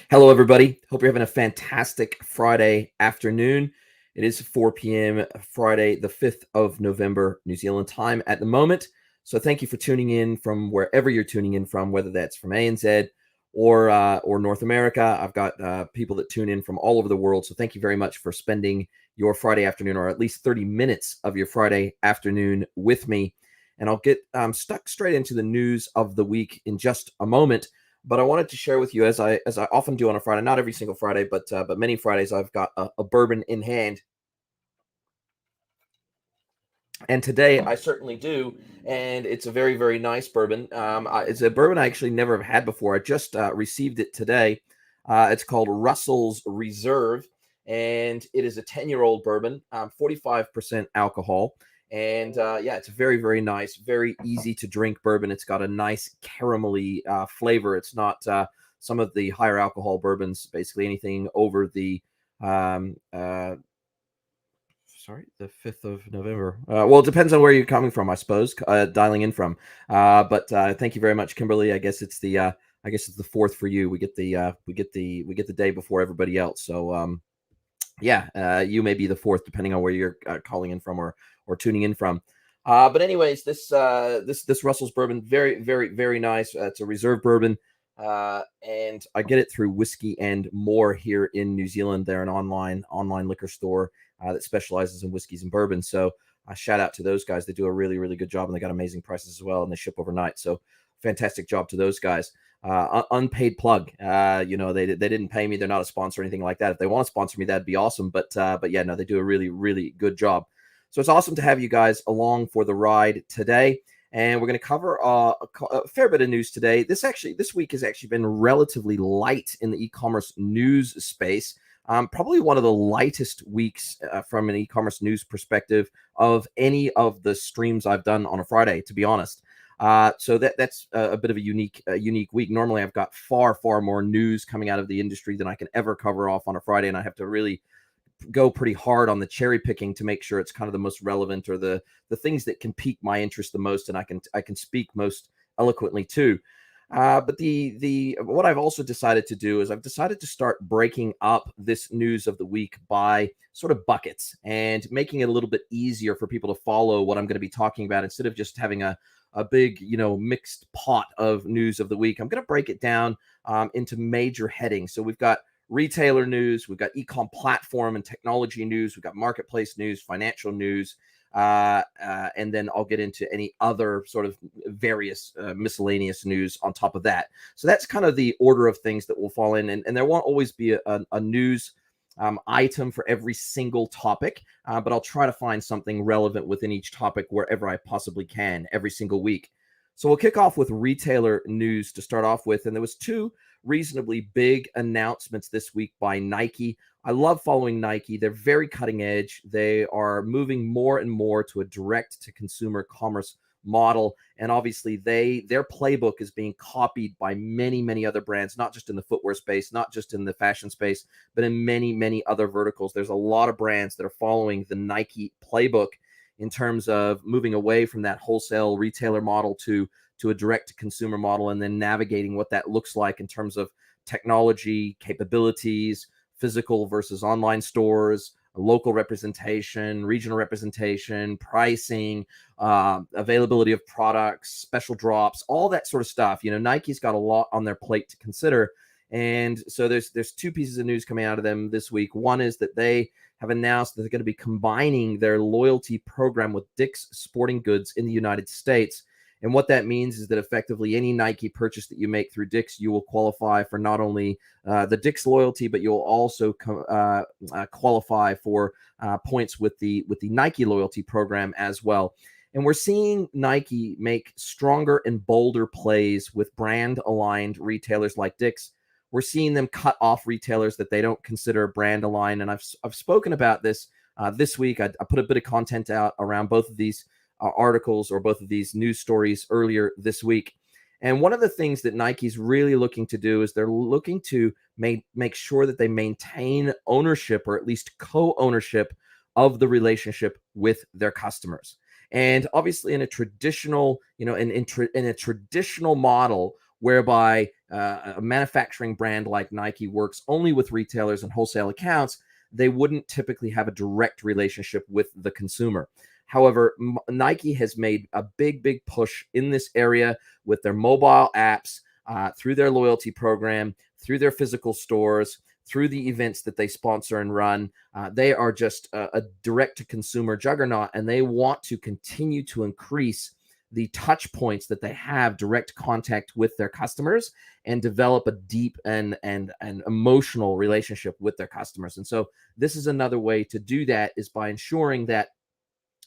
Hello, everybody. Hope you're having a fantastic Friday afternoon. It is 4 p.m. Friday, the 5th of November, New Zealand time at the moment. So thank you for tuning in from wherever you're tuning in from, whether that's from ANZ or North America. I've got people that tune in from all over the world. So thank you very much for spending your Friday afternoon, or at least 30 minutes of your Friday afternoon with me. And I'll get stuck straight into the news of the week in just a moment. But I wanted to share with you, as I often do on a Friday, not every single Friday, but many Fridays, I've got a bourbon in hand, and today I certainly do, and it's a very, very nice bourbon. It's a bourbon I actually never have had before. I just received it today. It's called Russell's Reserve, and it is a 10-year-old bourbon, 45% alcohol. And yeah, it's a very, very nice, very easy to drink bourbon. It's got a nice caramelly flavor. It's not some of the higher alcohol bourbons, basically anything over the the 5th of November. Well, it depends on where you're coming from, I suppose, dialing in from. But thank you very much, Kimberly. I guess it's the 4th for you. We get the day before everybody else. So yeah, you may be the 4th, depending on where you're calling in from or tuning in from. But anyways, this Russell's bourbon, very, very, very nice. It's a reserve bourbon. And I get it through Whiskey and More here in New Zealand. They're an online liquor store that specializes in whiskeys and bourbons. So shout out to those guys. They do a really, really good job, and they got amazing prices as well, and they ship overnight. So fantastic job to those guys. Unpaid plug. They didn't pay me. They're not a sponsor or anything like that. If they want to sponsor me, that'd be awesome. But yeah, no, they do a really, really good job. So it's awesome to have you guys along for the ride today. And we're going to cover a fair bit of news today. This week has actually been relatively light in the e-commerce news space. Probably one of the lightest weeks from an e-commerce news perspective of any of the streams I've done on a Friday, to be honest. So that's a bit of a unique week. Normally, I've got far more news coming out of the industry than I can ever cover off on a Friday, and I have to really go pretty hard on the cherry picking to make sure it's kind of the most relevant, or the things that can pique my interest the most, and I can speak most eloquently to. But the what I've also decided to do is I've decided to start breaking up this news of the week by sort of buckets, and making it a little bit easier for people to follow what I'm going to be talking about, instead of just having a big, mixed pot of news of the week. I'm going to break it down into major headings. So we've got retailer news, we've got ecom platform and technology news, we've got marketplace news, financial news, and then I'll get into any other sort of various miscellaneous news on top of that. So that's kind of the order of things that will fall in, and there won't always be a news item for every single topic, but I'll try to find something relevant within each topic wherever I possibly can every single week. So we'll kick off with retailer news to start off with, and there was two reasonably big announcements this week by Nike. I love following Nike. They're very cutting edge. They are moving more and more to a direct to consumer commerce model, and obviously their playbook is being copied by many other brands, not just in the footwear space, not just in the fashion space, but in many other verticals. There's a lot of brands that are following the Nike playbook in terms of moving away from that wholesale retailer model to a direct consumer model, and then navigating what that looks like in terms of technology capabilities, physical versus online stores, local representation, regional representation, pricing, availability of products, special drops, all that sort of stuff. Nike's got a lot on their plate to consider. And so there's two pieces of news coming out of them this week. One is that they have announced that they're going to be combining their loyalty program with Dick's Sporting Goods in the United States. And what that means is that effectively any Nike purchase that you make through Dick's, you will qualify for not only the Dick's loyalty, but you'll also qualify for points with the Nike loyalty program as well. And we're seeing Nike make stronger and bolder plays with brand-aligned retailers like Dick's. We're seeing them cut off retailers that they don't consider brand aligned. And I've spoken about this this week. I put a bit of content out around both of these articles, or both of these news stories, earlier this week. And one of the things that Nike's really looking to do is they're looking to make sure that they maintain ownership, or at least co-ownership, of the relationship with their customers. And obviously in a traditional, in a traditional model whereby a manufacturing brand like Nike works only with retailers and wholesale accounts, they wouldn't typically have a direct relationship with the consumer. However, Nike has made a big push in this area with their mobile apps, through their loyalty program, through their physical stores, through the events that they sponsor and run. They are just a direct-to-consumer juggernaut, and they want to continue to increase the touch points that they have direct contact with their customers and develop a deep and emotional relationship with their customers. And so this is another way to do that, is by ensuring that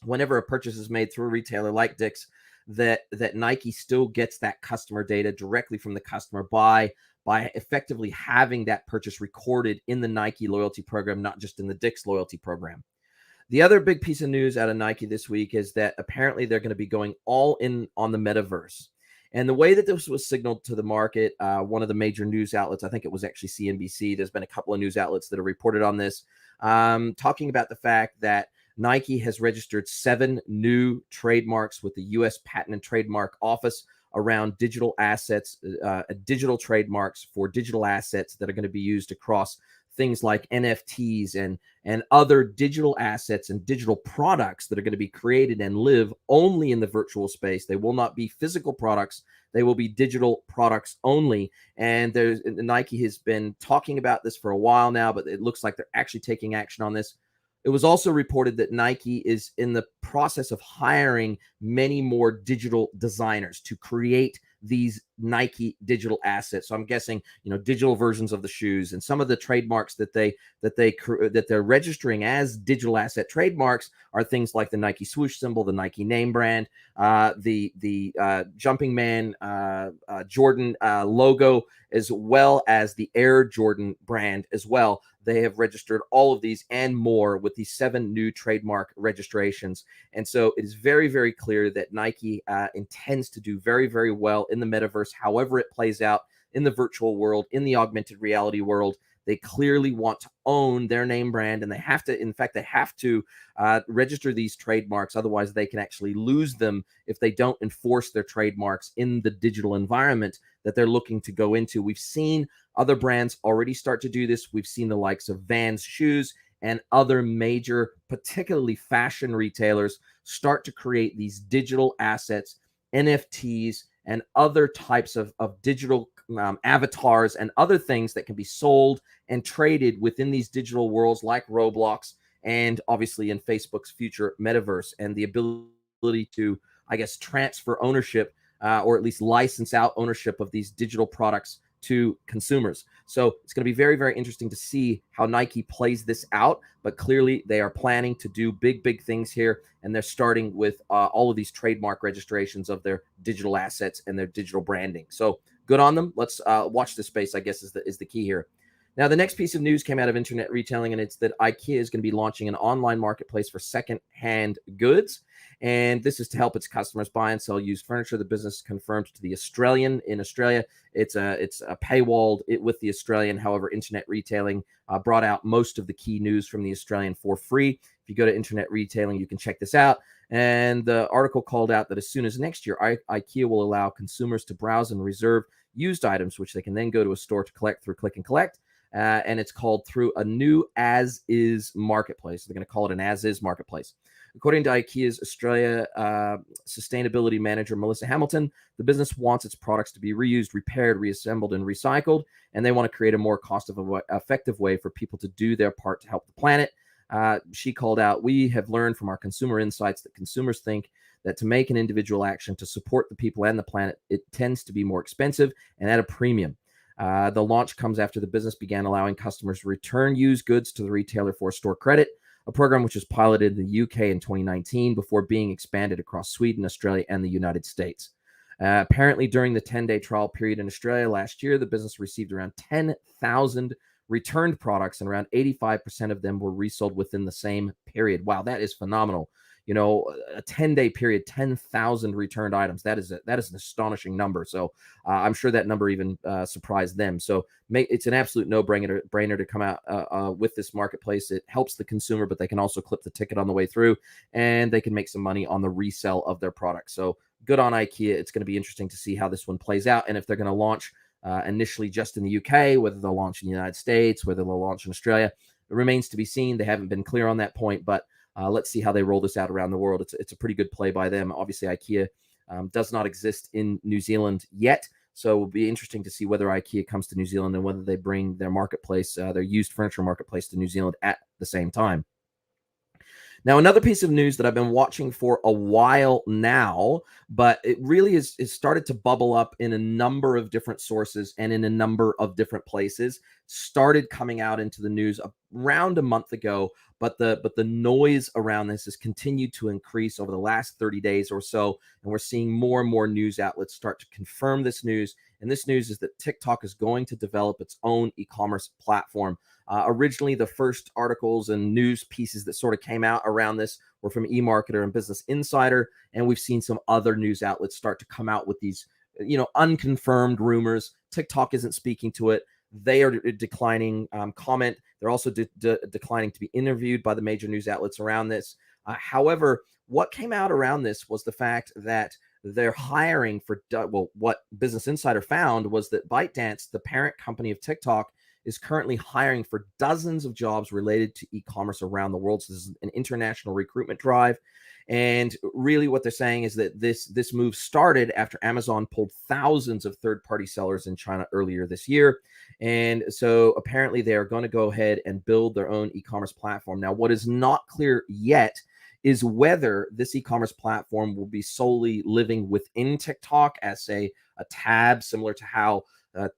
whenever a purchase is made through a retailer like Dick's, that Nike still gets that customer data directly from the customer by effectively having that purchase recorded in the Nike loyalty program, not just in the Dick's loyalty program. The other big piece of news out of Nike this week is that apparently they're going to be going all in on the metaverse. And the way that this was signaled to the market, one of the major news outlets, I think it was actually CNBC, there's been a couple of news outlets that have reported on this, talking about the fact that Nike has registered 7 new trademarks with the U.S. Patent and Trademark Office around digital assets, digital trademarks for digital assets that are going to be used across things like NFTs and other digital assets and digital products that are going to be created and live only in the virtual space. They will not be physical products. They will be digital products only. And Nike has been talking about this for a while now, but it looks like they're actually taking action on this. It was also reported that Nike is in the process of hiring many more digital designers to create these Nike digital assets. So I'm guessing, digital versions of the shoes, and some of the trademarks that they're registering as digital asset trademarks are things like the Nike swoosh symbol, the Nike name brand, the Jumping Man Jordan logo, as well as the Air Jordan brand as well. They have registered all of these and more with these 7 new trademark registrations. And so it is very, very clear that Nike intends to do very, very well in the metaverse, however it plays out in the virtual world, in the augmented reality world. They clearly want to own their name brand, and they have to register these trademarks. Otherwise, they can actually lose them if they don't enforce their trademarks in the digital environment that they're looking to go into. We've seen other brands already start to do this. We've seen the likes of Vans shoes and other major, particularly fashion retailers, start to create these digital assets, NFTs, and other types of digital avatars and other things that can be sold and traded within these digital worlds like Roblox, and obviously in Facebook's future metaverse, and the ability to, I guess, transfer ownership or at least license out ownership of these digital products to consumers. So it's going to be very, very interesting to see how Nike plays this out. But clearly they are planning to do big things here, and they're starting with all of these trademark registrations of their digital assets and their digital branding. So good on them. Let's watch this space, I guess, is the key here. Now, the next piece of news came out of internet retailing, and it's that IKEA is going to be launching an online marketplace for second-hand goods. And this is to help its customers buy and sell used furniture. The business confirmed to the Australian. In Australia, it's a paywalled with the Australian. However, internet retailing brought out most of the key news from the Australian for free. If you go to internet retailing, you can check this out. And the article called out that as soon as next year, IKEA will allow consumers to browse and reserve used items, which they can then go to a store to collect through click and collect. And it's called through a new as-is marketplace. They're going to call it an as-is marketplace. According to IKEA's Australia sustainability manager, Melissa Hamilton, the business wants its products to be reused, repaired, reassembled, and recycled, and they want to create a more cost-effective way for people to do their part to help the planet. She called out, "We have learned from our consumer insights that consumers think that to make an individual action to support the people and the planet, it tends to be more expensive and at a premium." The launch comes after the business began allowing customers to return used goods to the retailer for store credit, a program which was piloted in the UK in 2019 before being expanded across Sweden, Australia, and the United States. Apparently, during the 10-day trial period in Australia last year, the business received around 10,000 returned products, and around 85% of them were resold within the same period. Wow, that is phenomenal. A 10-day period, 10,000 returned items. That is an astonishing number. So I'm sure that number even surprised them. So it's an absolute no-brainer to come out with this marketplace. It helps the consumer, but they can also clip the ticket on the way through, and they can make some money on the resale of their products. So good on IKEA. It's going to be interesting to see how this one plays out, and if they're going to launch initially just in the UK, whether they'll launch in the United States, whether they'll launch in Australia. It remains to be seen. They haven't been clear on that point, but let's see how they roll this out around the world. It's a pretty good play by them. Obviously, IKEA does not exist in New Zealand yet, so it will be interesting to see whether IKEA comes to New Zealand and whether they bring their marketplace, their used furniture marketplace, to New Zealand at the same time. Now, another piece of news that I've been watching for a while now, but it really is started to bubble up in a number of different sources and in a number of different places, started coming out into the news around a month ago, but the noise around this has continued to increase over the last 30 days or so, and we're seeing more and more news outlets start to confirm this news. And this news is that TikTok is going to develop its own e-commerce platform. Originally, the first articles and news pieces that sort of came out around this were from eMarketer and Business Insider, and we've seen some other news outlets start to come out with these, unconfirmed rumors. TikTok isn't speaking to it. They are declining comment. They're also declining to be interviewed by the major news outlets around this. However, what came out around this was the fact that they're hiring for, what Business Insider found was that ByteDance, the parent company of TikTok, is currently hiring for dozens of jobs related to e-commerce around the world. So this is an international recruitment drive. And really what they're saying is that this move started after Amazon pulled thousands of third-party sellers in China earlier this year. And so apparently they are going to go ahead and build their own e-commerce platform. Now, what is not clear yet is whether this e-commerce platform will be solely living within TikTok as a tab, similar to how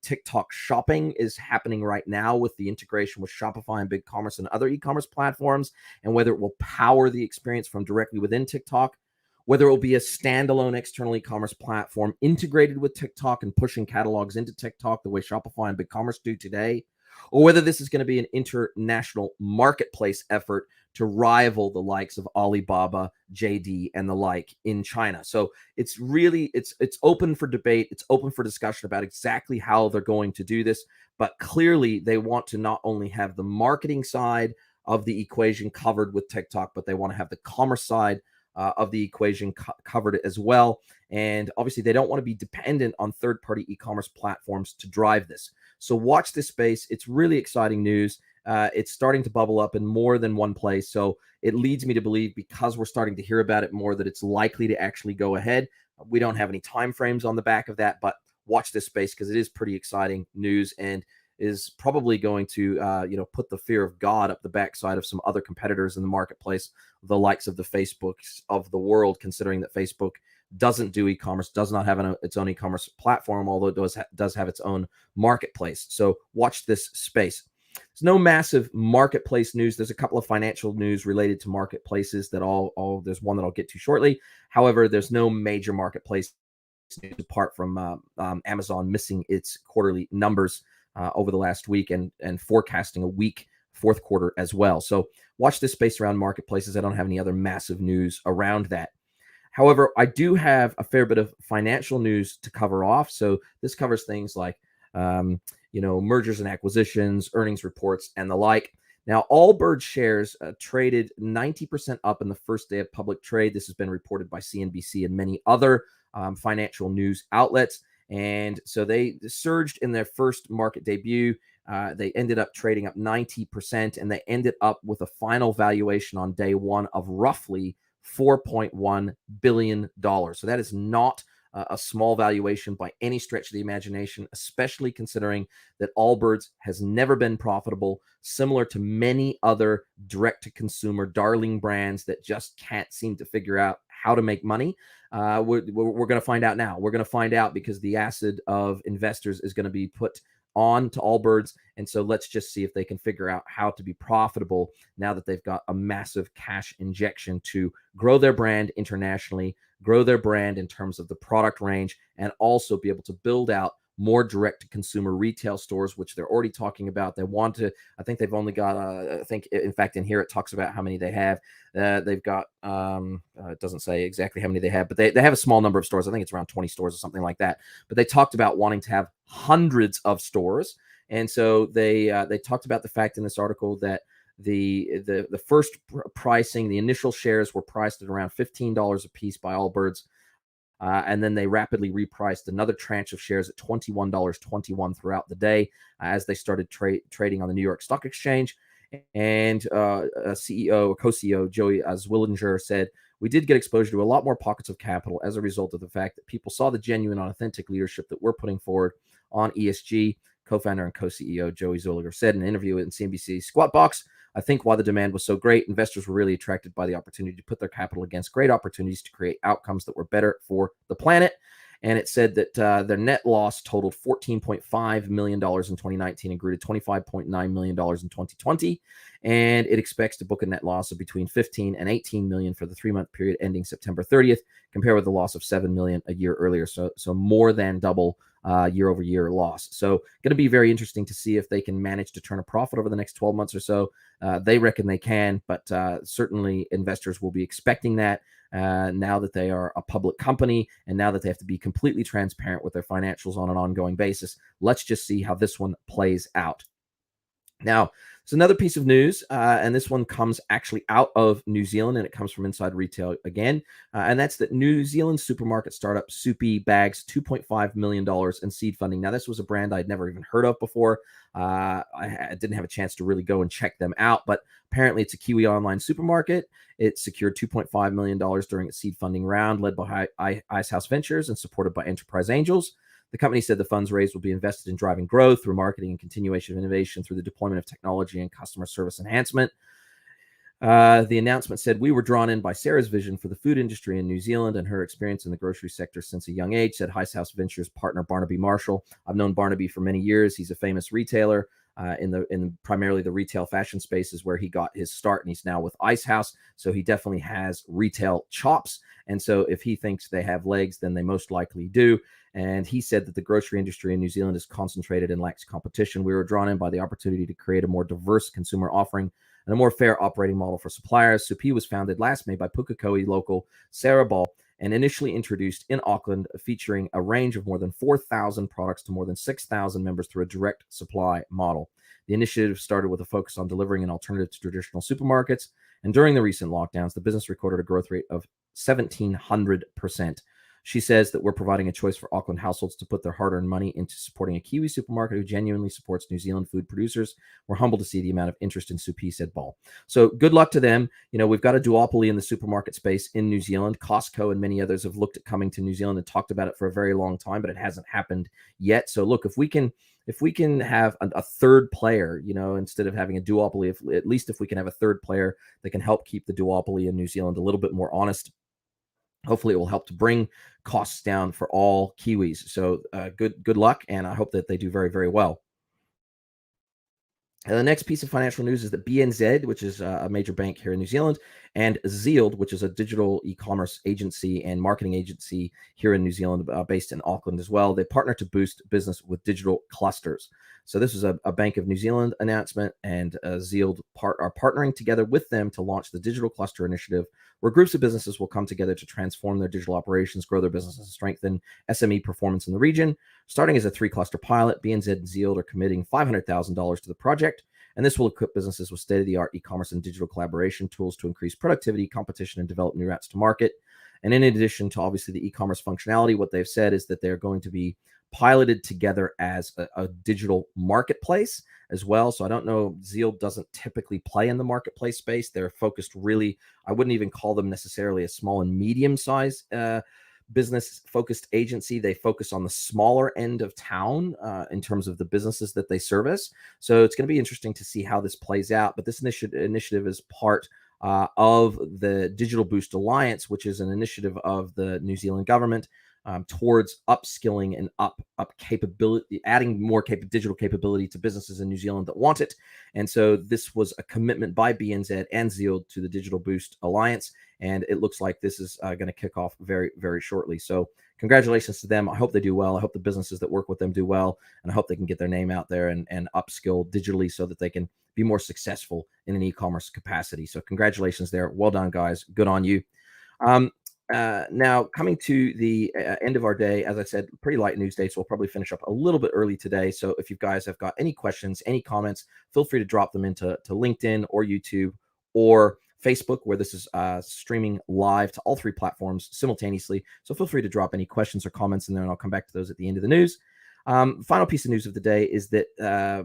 TikTok shopping is happening right now with the integration with Shopify and BigCommerce and other e-commerce platforms, and whether it will power the experience from directly within TikTok, whether it will be a standalone external e-commerce platform integrated with TikTok and pushing catalogs into TikTok the way Shopify and BigCommerce do today, or whether this is going to be an international marketplace effort to rival the likes of Alibaba, JD, and the like in China. So it's really, it's open for debate. It's open for discussion about exactly how they're going to do this. But clearly they want to not only have the marketing side of the equation covered with TikTok, but they want to have the commerce side of the equation covered as well. And obviously they don't want to be dependent on third-party e-commerce platforms to drive this. So watch this space. It's really exciting news. It's starting to bubble up in more than one place. So it leads me to believe, because we're starting to hear about it more, that it's likely to actually go ahead. We don't have any time frames on the back of that, but watch this space because it is pretty exciting news and is probably going to put the fear of God up the backside of some other competitors in the marketplace, the likes of the Facebooks of the world, considering that Facebook doesn't do e-commerce, does not have its own e-commerce platform, although it does have its own marketplace. So watch this space. There's no massive marketplace news. There's a couple of financial news related to marketplaces that there's one that I'll get to shortly. However, there's no major marketplace news apart from Amazon missing its quarterly numbers over the last week and forecasting a weak fourth quarter as well. So watch this space around marketplaces. I don't have any other massive news around that. However, I do have a fair bit of financial news to cover off. So this covers things like mergers and acquisitions, earnings reports, and the like. Now, Allbirds shares traded 90% up in the first day of public trade. This has been reported by CNBC and many other financial news outlets. And so they surged in their first market debut. They ended up trading up 90%, and they ended up with a final valuation on day one of roughly $4.1 billion. So that is not a small valuation by any stretch of the imagination, especially considering that Allbirds has never been profitable, similar to many other direct-to-consumer darling brands that just can't seem to figure out how to make money. We're going to find out now. We're going to find out because the acid of investors is going to be put on to Allbirds. And so let's just see if they can figure out how to be profitable now that they've got a massive cash injection to grow their brand internationally, grow their brand in terms of the product range, and also be able to build out more direct-to-consumer retail stores, which they're already talking about. They want to, I think they've only got, I think, in fact, in here it talks about how many they have. They've got, it doesn't say exactly how many they have, but they have a small number of stores. I think it's around 20 stores or something like that. But they talked about wanting to have hundreds of stores. And so they talked about the fact in this article that the first pricing, the initial shares were priced at around $15 a piece by Allbirds. And then they rapidly repriced another tranche of shares at $21.21 throughout the day as they started trading on the New York Stock Exchange. And CEO, co-CEO Joey Zwillinger said, "We did get exposure to a lot more pockets of capital as a result of the fact that people saw the genuine and authentic leadership that we're putting forward on ESG." Co-founder and co-CEO Joey Zwillinger said in an interview in CNBC Squawk Box, "I think why the demand was so great, investors were really attracted by the opportunity to put their capital against great opportunities to create outcomes that were better for the planet." And it said that their net loss totaled $14.5 million in 2019 and grew to $25.9 million in 2020. And it expects to book a net loss of between 15 and 18 million for the 3-month period ending September 30th, compared with a loss of 7 million a year earlier. So more than double year over year loss. So going to be very interesting to see if they can manage to turn a profit over the next 12 months or so. They reckon they can, but certainly investors will be expecting that now that they are a public company and now that they have to be completely transparent with their financials on an ongoing basis. Let's just see how this one plays out. Now, it's another piece of news, and this one comes actually out of New Zealand, and it comes from Inside Retail again, and that's that New Zealand supermarket startup Soupy bags $2.5 million in seed funding. Now, this was a brand I'd never even heard of before. I didn't have a chance to really go and check them out, but apparently it's a Kiwi online supermarket. It secured $2.5 million during its seed funding round, led by Icehouse Ventures and supported by Enterprise Angels. The company said the funds raised will be invested in driving growth through marketing and continuation of innovation through the deployment of technology and customer service enhancement. The announcement said, "We were drawn in by Sarah's vision for the food industry in New Zealand and her experience in the grocery sector since a young age," said Icehouse Ventures partner Barnaby Marshall. "I've known Barnaby for many years. He's a famous retailer in primarily the retail fashion spaces where he got his start, and he's now with Icehouse. So he definitely has retail chops. And so if he thinks they have legs, then they most likely do." And he said that the grocery industry in New Zealand is concentrated and lacks competition. "We were drawn in by the opportunity to create a more diverse consumer offering and a more fair operating model for suppliers." Supi was founded last May by Pukekohe local Sarah Ball and initially introduced in Auckland, featuring a range of more than 4,000 products to more than 6,000 members through a direct supply model. The initiative started with a focus on delivering an alternative to traditional supermarkets. And during the recent lockdowns, the business recorded a growth rate of 1,700%. She says that we're providing a choice for Auckland households to put their hard-earned money into supporting a Kiwi supermarket who genuinely supports New Zealand food producers. "We're humbled to see the amount of interest in Supi," said Ball. So good luck to them. You know, we've got a duopoly in the supermarket space in New Zealand. Costco and many others have looked at coming to New Zealand and talked about it for a very long time, but it hasn't happened yet. So look, if we can have a third player, you know, instead of having a duopoly, at least if we can have a third player that can help keep the duopoly in New Zealand a little bit more honest, hopefully it will help to bring costs down for all Kiwis. So good luck, and I hope that they do very, very well. And the next piece of financial news is that BNZ, which is a major bank here in New Zealand, and Zealed, which is a digital e-commerce agency and marketing agency here in New Zealand, based in Auckland as well, they partner to boost business with digital clusters. So this is a Bank of New Zealand announcement, and Zealed are partnering together with them to launch the Digital Cluster Initiative, where groups of businesses will come together to transform their digital operations, grow their businesses, and strengthen SME performance in the region. Starting as a 3-cluster pilot, BNZ and Zealed are committing $500,000 to the project, and this will equip businesses with state-of-the-art e-commerce and digital collaboration tools to increase productivity, competition, and develop new routes to market. And in addition to obviously the e-commerce functionality, what they've said is that they're going to be piloted together as a digital marketplace as well. So I don't know, Zeal doesn't typically play in the marketplace space. They're focused really, I wouldn't even call them necessarily a small and medium size business focused agency. They focus on the smaller end of town in terms of the businesses that they service. So it's going to be interesting to see how this plays out. But this initiative is part of the Digital Boost Alliance, which is an initiative of the New Zealand government towards upskilling and up capability, adding more digital capability to businesses in New Zealand that want it. And so this was a commitment by BNZ and Zeal to the Digital Boost Alliance, and it looks like this is going to kick off very, very shortly. So congratulations to them. I hope they do well. I hope the businesses that work with them do well, and I hope they can get their name out there and upskill digitally so that they can be more successful in an e-commerce capacity. So congratulations there. Well done, guys. Good on you. Now, coming to the end of our day, as I said, pretty light news day, so we'll probably finish up a little bit early today. So if you guys have got any questions, any comments, feel free to drop them into LinkedIn or YouTube, or Facebook, where this is streaming live to all 3 platforms simultaneously. So feel free to drop any questions or comments, and then I'll come back to those at the end of the news. Final piece of news of the day is that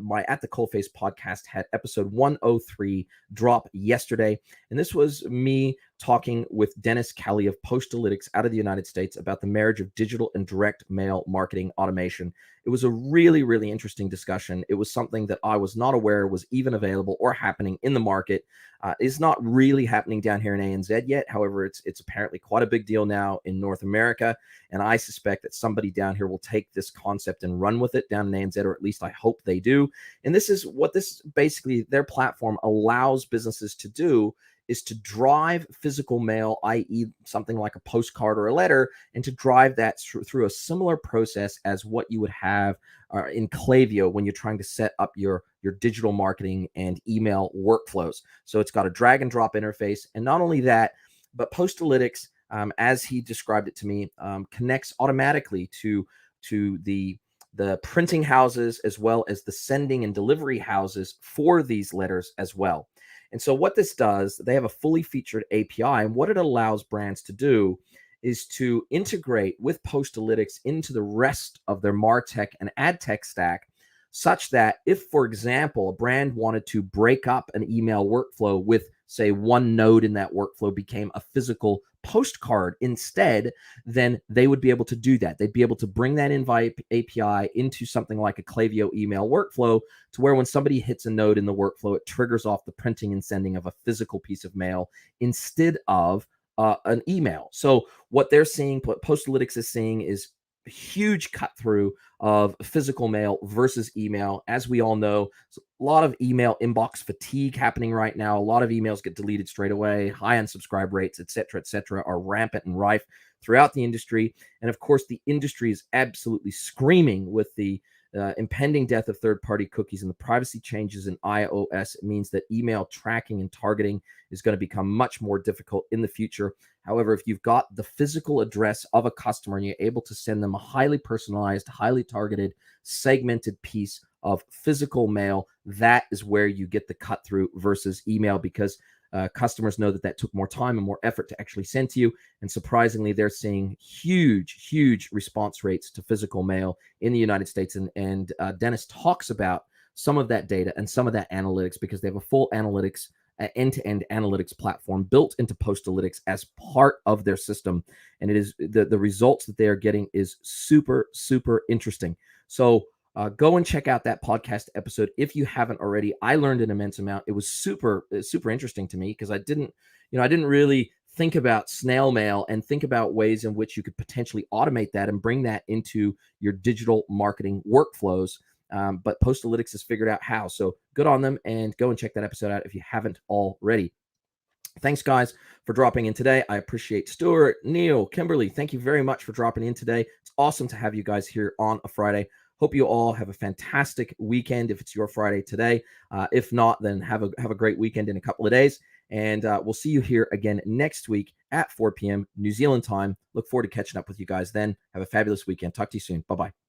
my At the Coalface podcast had episode 103 drop yesterday. And this was me talking with Dennis Kelly of Postalytics out of the United States about the marriage of digital and direct mail marketing automation. It was a really, really interesting discussion. It was something that I was not aware was even available or happening in the market. It's not really happening down here in ANZ yet. However, it's apparently quite a big deal now in North America. And I suspect that somebody down here will take this concept and run with it down in ANZ, or at least I hope they do. And this is what this basically, their platform allows businesses to do, is to drive physical mail, i.e. something like a postcard or a letter, and to drive that through a similar process as what you would have in Klaviyo when you're trying to set up your digital marketing and email workflows. So it's got a drag and drop interface. And not only that, but Postalytics, as he described it to me, connects automatically to the printing houses as well as the sending and delivery houses for these letters as well. And so what this does, they have a fully featured API, and what it allows brands to do is to integrate with Postalytics into the rest of their MarTech and AdTech stack, such that if, for example, a brand wanted to break up an email workflow with, say, one node in that workflow became a physical postcard instead, then they would be able to do that. They'd be able to bring that invite API into something like a Klaviyo email workflow, to where when somebody hits a node in the workflow, it triggers off the printing and sending of a physical piece of mail instead of an email. So what they're seeing, what Postalytics is seeing, is a huge cut through of physical mail versus email. As we all know, a lot of email inbox fatigue happening right now. A lot of emails get deleted straight away. High unsubscribe rates, et cetera, are rampant and rife throughout the industry. And of course, the industry is absolutely screaming with the impending death of third-party cookies and the privacy changes in iOS. It means that email tracking and targeting is going to become much more difficult in the future. However, if you've got the physical address of a customer and you're able to send them a highly personalized, highly targeted, segmented piece of physical mail, that is where you get the cut through versus email, because customers know that took more time and more effort to actually send to you. And surprisingly, they're seeing huge response rates to physical mail in the United States. And Dennis talks about some of that data and some of that analytics, because they have a full analytics, end-to-end analytics platform built into Postalytics as part of their system. And it is the results that they are getting is super interesting. So go and check out that podcast episode if you haven't already. I learned an immense amount. It was super interesting to me, because I didn't really think about snail mail and think about ways in which you could potentially automate that and bring that into your digital marketing workflows. But Postalytics has figured out how. So good on them, and go and check that episode out if you haven't already. Thanks, guys, for dropping in today. I appreciate Stuart, Neil, Kimberly. Thank you very much for dropping in today. It's awesome to have you guys here on a Friday. Hope you all have a fantastic weekend if it's your Friday today. If not, then have a great weekend in a couple of days. And we'll see you here again next week at 4 p.m. New Zealand time. Look forward to catching up with you guys then. Have a fabulous weekend. Talk to you soon. Bye-bye.